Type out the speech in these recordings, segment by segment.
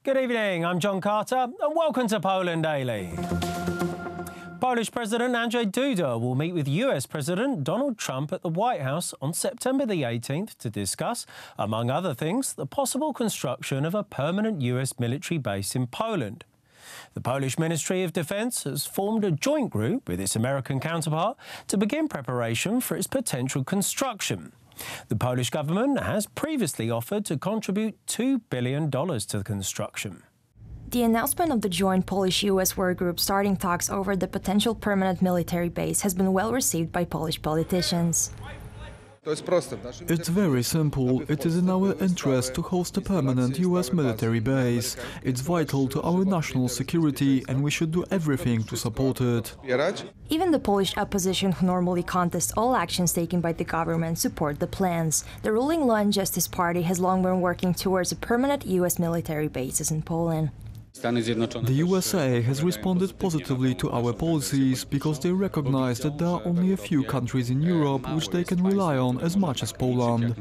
Good evening, I'm John Carter and welcome to Poland Daily. Polish President Andrzej Duda will meet with US President Donald Trump at the White House on September the 18th to discuss, among other things, the possible construction of a permanent US military base in Poland. The Polish Ministry of Defence has formed a joint group with its American counterpart to begin preparation for its potential construction. The Polish government has previously offered to contribute $2 billion to the construction. The announcement of the joint Polish-US work group starting talks over the potential permanent military base has been well received by Polish politicians. It's very simple. It is in our interest to host a permanent US military base. It's vital to our national security and we should do everything to support it. Even the Polish opposition, who normally contests all actions taken by the government, support the plans. The ruling Law and Justice Party has long been working towards a permanent US military bases in Poland. The USA has responded positively to our policies because they recognize that there are only a few countries in Europe which they can rely on as much as Poland.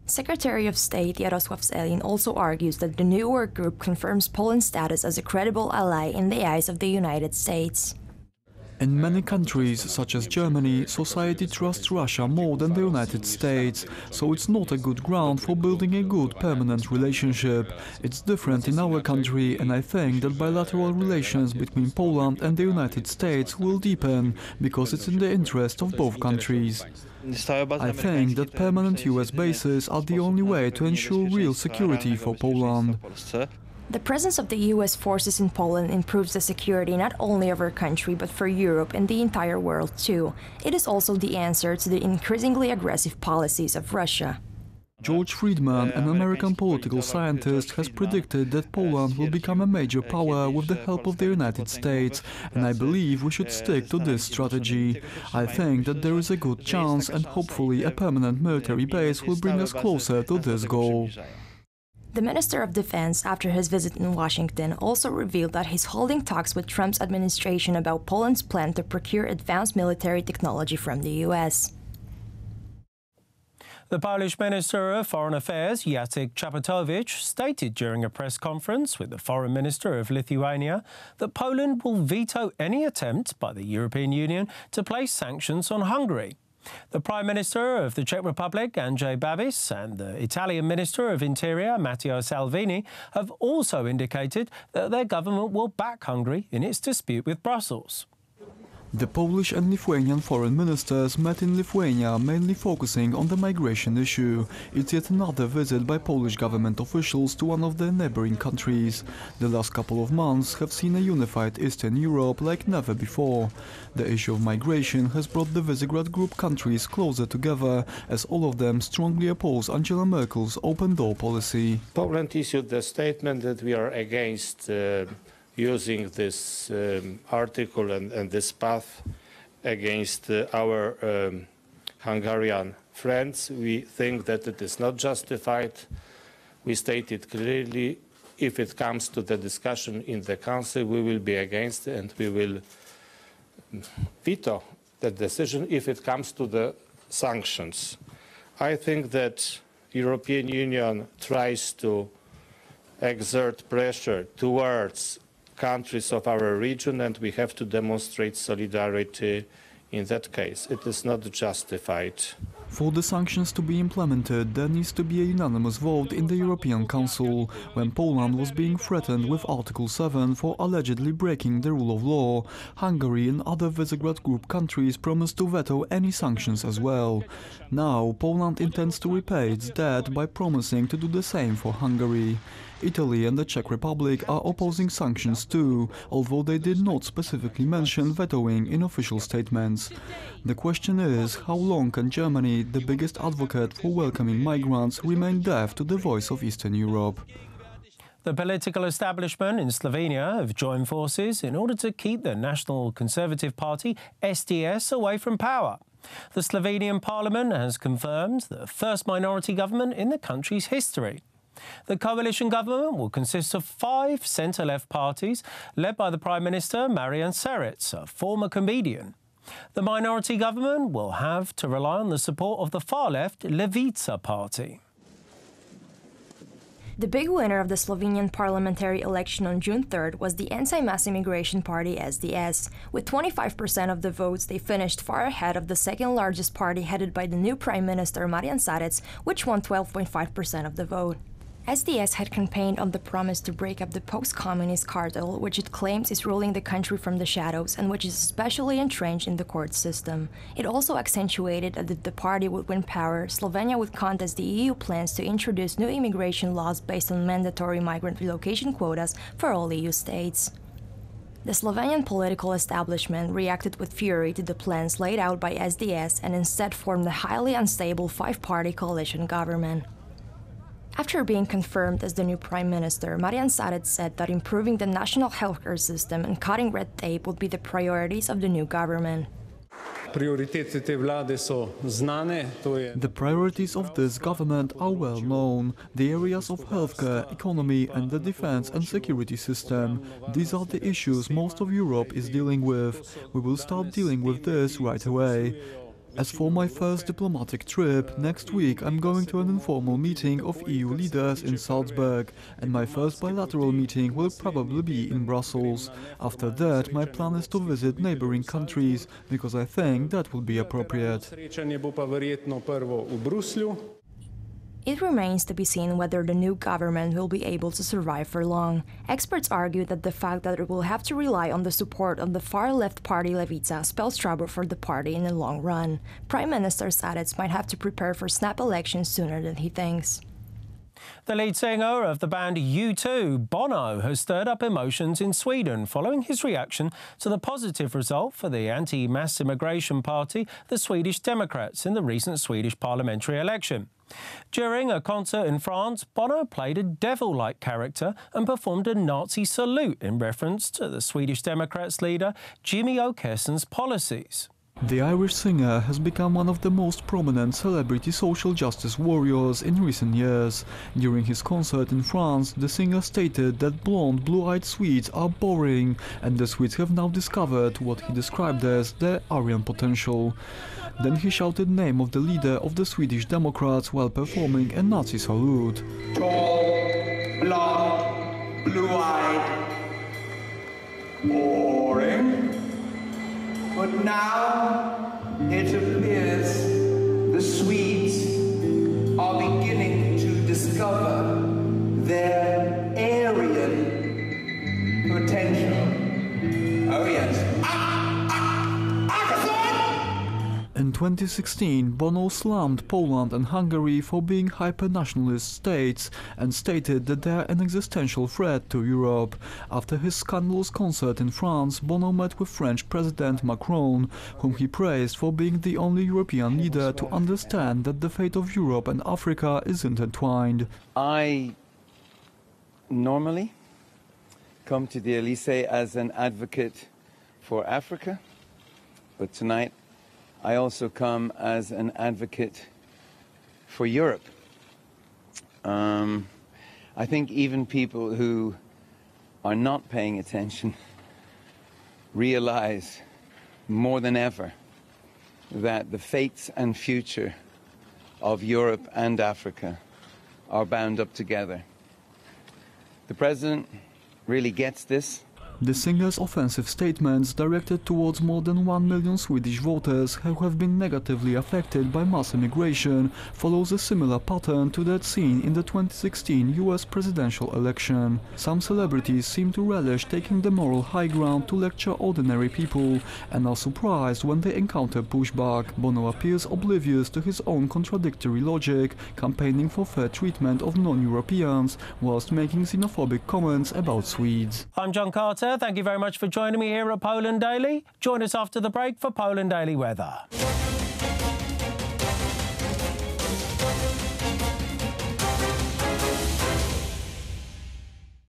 Secretary of State Jarosław Sellin also argues that the new work group confirms Poland's status as a credible ally in the eyes of the United States. In many countries, such as Germany, society trusts Russia more than the United States, so it's not a good ground for building a good permanent relationship. It's different in our country, and I think that bilateral relations between Poland and the United States will deepen, because it's in the interest of both countries. I think that permanent US bases are the only way to ensure real security for Poland. The presence of the US forces in Poland improves the security not only of our country but for Europe and the entire world too. It is also the answer to the increasingly aggressive policies of Russia. George Friedman, an American political scientist, has predicted that Poland will become a major power with the help of the United States, and I believe we should stick to this strategy. I think that there is a good chance and hopefully a permanent military base will bring us closer to this goal. The Minister of Defense, after his visit in Washington, also revealed that he's holding talks with Trump's administration about Poland's plan to procure advanced military technology from the US. The Polish Minister of Foreign Affairs, Jacek Czaputowicz, stated during a press conference with the Foreign Minister of Lithuania that Poland will veto any attempt by the European Union to place sanctions on Hungary. The Prime Minister of the Czech Republic, Andrzej Babis, and the Italian Minister of Interior, Matteo Salvini, have also indicated that their government will back Hungary in its dispute with Brussels. The Polish and Lithuanian foreign ministers met in Lithuania, mainly focusing on the migration issue. It's yet another visit by Polish government officials to one of their neighboring countries. The last couple of months have seen a unified Eastern Europe like never before. The issue of migration has brought the Visegrad Group countries closer together, as all of them strongly oppose Angela Merkel's open-door policy. Poland issued a statement that we are against using this article and this path against our Hungarian friends. We think that it is not justified. We stated clearly, if it comes to the discussion in the Council, we will be against it and we will veto the decision if it comes to the sanctions. I think that the European Union tries to exert pressure towards countries of our region, and we have to demonstrate solidarity in that case. It is not justified. For the sanctions to be implemented, there needs to be a unanimous vote in the European Council. When Poland was being threatened with Article 7 for allegedly breaking the rule of law, Hungary and other Visegrad Group countries promised to veto any sanctions as well. Now, Poland intends to repay its debt by promising to do the same for Hungary. Italy and the Czech Republic are opposing sanctions too, although they did not specifically mention vetoing in official statements. The question is, how long can Germany, the biggest advocate for welcoming migrants, remain deaf to the voice of Eastern Europe? The political establishment in Slovenia have joined forces in order to keep the National Conservative Party, SDS, away from power. The Slovenian parliament has confirmed the first minority government in the country's history. The coalition government will consist of 5 centre-left parties led by the Prime Minister Marian Seretz, a former comedian. The minority government will have to rely on the support of the far-left Lewica party. The big winner of the Slovenian parliamentary election on June 3rd was the anti-mass immigration party SDS. With 25% of the votes, they finished far ahead of the second largest party headed by the new Prime Minister Marjan Šarec, which won 12.5% of the vote. SDS had campaigned on the promise to break up the post-communist cartel, which it claims is ruling the country from the shadows and which is especially entrenched in the court system. It also accentuated that if the party would win power, Slovenia would contest the EU plans to introduce new immigration laws based on mandatory migrant relocation quotas for all EU states. The Slovenian political establishment reacted with fury to the plans laid out by SDS and instead formed a highly unstable five-party coalition government. After being confirmed as the new Prime Minister, Marjan Šarec said that improving the national healthcare system and cutting red tape would be the priorities of the new government. The priorities of this government are well known. The areas of healthcare, economy and the defense and security system. These are the issues most of Europe is dealing with. We will start dealing with this right away. As for my first diplomatic trip, next week I'm going to an informal meeting of EU leaders in Salzburg, and my first bilateral meeting will probably be in Brussels. After that, my plan is to visit neighboring countries, because I think that will be appropriate. It remains to be seen whether the new government will be able to survive for long. Experts argue that the fact that it will have to rely on the support of the far-left party Levica spells trouble for the party in the long run. Prime Minister Šarec might have to prepare for snap elections sooner than he thinks. The lead singer of the band U2, Bono, has stirred up emotions in Sweden following his reaction to the positive result for the anti-mass immigration party, the Swedish Democrats, in the recent Swedish parliamentary election. During a concert in France, Bono played a devil-like character and performed a Nazi salute in reference to the Swedish Democrats leader Jimmy Åkesson's policies. The Irish singer has become one of the most prominent celebrity social justice warriors in recent years. During his concert in France, the singer stated that blonde, blue-eyed Swedes are boring, and the Swedes have now discovered what he described as their Aryan potential. Then he shouted the name of the leader of the Swedish Democrats while performing a Nazi salute. Tall, blonde, blue-eyed, boring. But now it appears the Swedes are beginning to discover their Aryan potential. Oh yes. In 2016, Bono slammed Poland and Hungary for being hyper-nationalist states and stated that they are an existential threat to Europe. After his scandalous concert in France, Bono met with French President Macron, whom he praised for being the only European leader to understand that the fate of Europe and Africa is intertwined. I normally come to the Elysee as an advocate for Africa, but tonight I also come as an advocate for Europe. I think even people who are not paying attention realize more than ever that the fates and future of Europe and Africa are bound up together. The President really gets this. The singer's offensive statements, directed towards more than 1 million Swedish voters who have been negatively affected by mass immigration, follows a similar pattern to that seen in the 2016 US presidential election. Some celebrities seem to relish taking the moral high ground to lecture ordinary people and are surprised when they encounter pushback. Bono appears oblivious to his own contradictory logic, campaigning for fair treatment of non-Europeans, whilst making xenophobic comments about Swedes. I'm John Carter. Thank you very much for joining me here at Poland Daily. Join us after the break for Poland Daily Weather.